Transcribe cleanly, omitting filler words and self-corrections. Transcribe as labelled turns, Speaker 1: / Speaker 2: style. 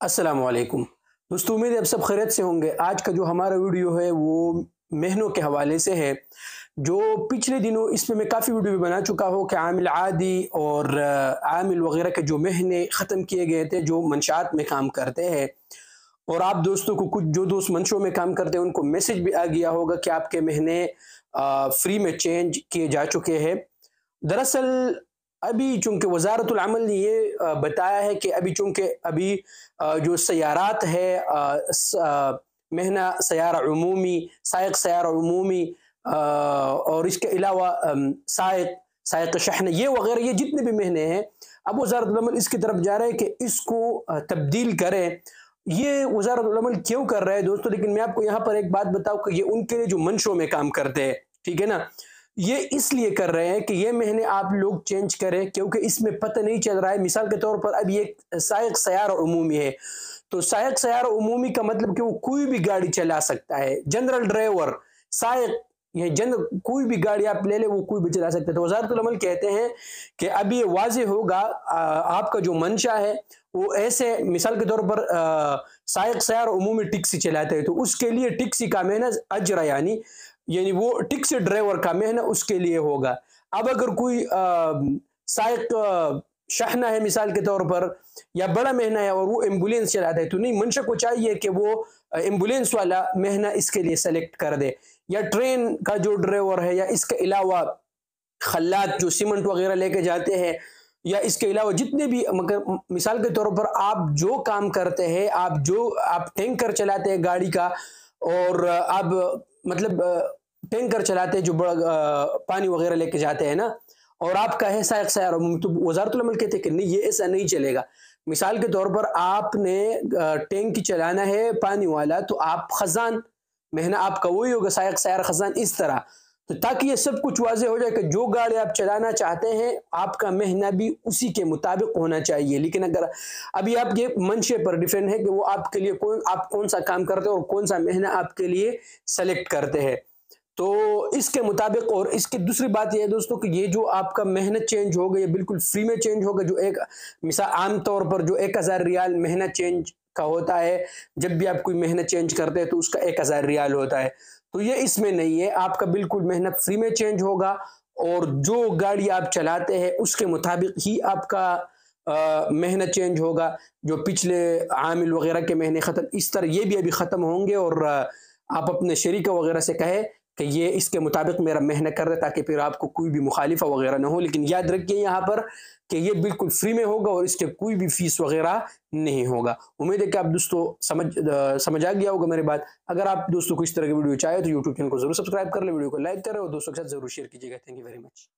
Speaker 1: अस्सलाम वालेकुम दोस्तों, उम्मीद है आप सब खैरियत से होंगे। आज का जो हमारा वीडियो है वो महीनों के हवाले से है। जो पिछले दिनों इसमें मैं काफ़ी वीडियो भी बना चुका हूँ कि आमिल आदी और आमिल वगैरह के जो महीने ख़त्म किए गए थे जो मंशात में काम करते हैं। और आप दोस्तों को कुछ जो दोस्त मंशों में काम करते हैं उनको मैसेज भी आ गया होगा कि आपके महीने फ्री में चेंज किए जा चुके हैं। दरअसल अभी चूँकि वज़ारतुल अमल ने ये बताया है कि अभी जो सयारात है महीना सयारा उमूमी, साइक़ सयारा उमूमी और इसके अलावा साइक़ शहन ये वग़ैरह ये जितने भी महीने हैं, अब वज़ारतुल अमल इसकी तरफ जा रहा है कि इसको तब्दील करें। ये वज़ारतुल अमल क्यों कर रहा है दोस्तों? लेकिन मैं आपको यहाँ पर एक बात बताऊँ कि ये उनके लिए जो मंशों में काम करते हैं, ठीक है ना? ये इसलिए कर रहे हैं कि ये महीने आप लोग चेंज करें क्योंकि इसमें पता नहीं चल रहा है। मिसाल के तौर पर अब ये साइक़ सयारा उमूमी है, तो साइक़ सयारा उमूमी का मतलब कि वो कोई भी गाड़ी चला सकता है। जनरल ड्राइवर, साइक़, ये जनरल कोई भी गाड़ी आप ले ले वो कोई भी चला सकता है। तो वज़ारतुल अमल कहते हैं कि अब ये वाज़ेह होगा आपका जो मंशा है वो ऐसे, मिसाल के तौर पर साइक़ सयारा उमूमी टैक्सी चलाते हैं तो उसके लिए टैक्सी का महीना अजरा यानी वो टैक्सी ड्राइवर का महीना उसके लिए होगा। अब अगर कोई साइक़ शहना है मिसाल के तौर पर या बड़ा महीना है और वो एम्बुलेंस चलाता है तो नहीं, मंशा को चाहिए कि वो एम्बुलेंस वाला महीना इसके लिए सेलेक्ट कर दे। या ट्रेन का जो ड्राइवर है या इसके अलावा खल्लात जो सीमेंट वगैरह लेके जाते हैं या इसके अलावा जितने भी, मगर मिसाल के तौर पर आप जो काम करते हैं, आप टैंकर चलाते हैं गाड़ी का और आप मतलब टैंकर चलाते हैं जो बड़ा पानी वगैरह लेके जाते हैं ना, और आपका है साइक़ सयारा उमूमी, तो वज़ारतुल अमल कहते हैं कि नहीं, ये ऐसा नहीं चलेगा। मिसाल के तौर पर आपने टैंक चलाना है पानी वाला तो आप खजान महीना आपका वही होगा, साइक़ सयारा खजान, इस तरह। तो ताकि ये सब कुछ वाज़ेह हो जाए कि जो गाड़ी आप चलाना चाहते हैं आपका महीना भी उसी के मुताबिक होना चाहिए। लेकिन अगर अभी आपके मंशे पर डिपेंड है कि वो आपके लिए आप कौन सा काम करते हैं और कौन सा महीना आपके लिए सेलेक्ट करते हैं, तो इसके मुताबिक। और इसकी दूसरी बात यह है दोस्तों कि ये जो आपका महीना चेंज होगा ये बिल्कुल फ्री में चेंज होगा। जो एक मिसाल आम तौर पर जो 1000 रियाल महीना चेंज का होता है, जब भी आप कोई महीना चेंज करते हैं तो उसका 1000 रियाल होता है, तो ये इसमें नहीं है। आपका बिल्कुल महीना फ्री में चेंज होगा और जो गाड़ी आप चलाते हैं उसके मुताबिक ही आपका महीना चेंज होगा। जो पिछले आमिल वगैरह के महीने ख़त्म, इस तरह ये भी अभी ख़त्म होंगे और आप अपने शरीका वगैरह से कहे कि ये इसके मुताबिक मेरा महीना कर दे ताकि फिर आपको कोई भी मुखालिफा वगैरह ना हो। लेकिन याद रखिए यहाँ पर कि ये बिल्कुल फ्री में होगा और इसके कोई भी फीस वगैरह नहीं होगा। उम्मीद है कि आप दोस्तों समझ आ गया होगा मेरी बात। अगर आप दोस्तों को इस तरह की वीडियो चाहे तो यूट्यूब चैनल को जरूर सब्सक्राइब कर ले, वीडियो को लाइक करें और दोस्तों के साथ जरूर शेयर कीजिएगा। Thank you very much.